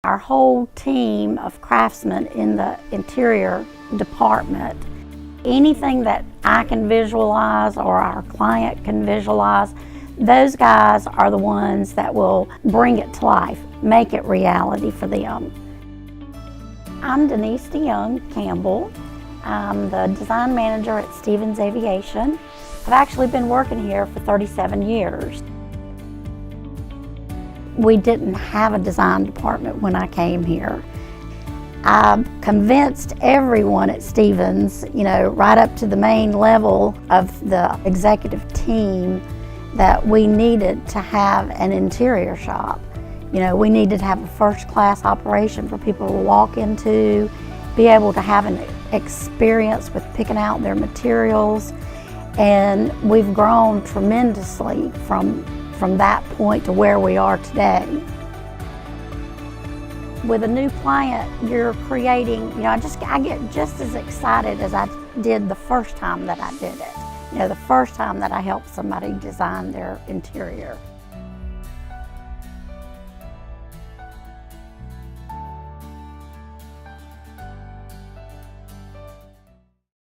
Our whole team of craftsmen in the interior department, anything that I can visualize or our client can visualize, those guys are the ones that will bring it to life, make it reality for them. I'm Denise DeYoung Campbell. I'm the design manager at Stevens Aviation. I've actually been working here for 37 years. We didn't have a design department when I came here. I convinced everyone at Stevens, right up to the main level of the executive team, that we needed to have an interior shop. We needed to have a first-class operation for people to walk into, be able to have an experience with picking out their materials, and we've grown tremendously from that point to where we are today. With a new client, you're creating, I get just as excited as I did the first time that I did it. The first time that I helped somebody design their interior.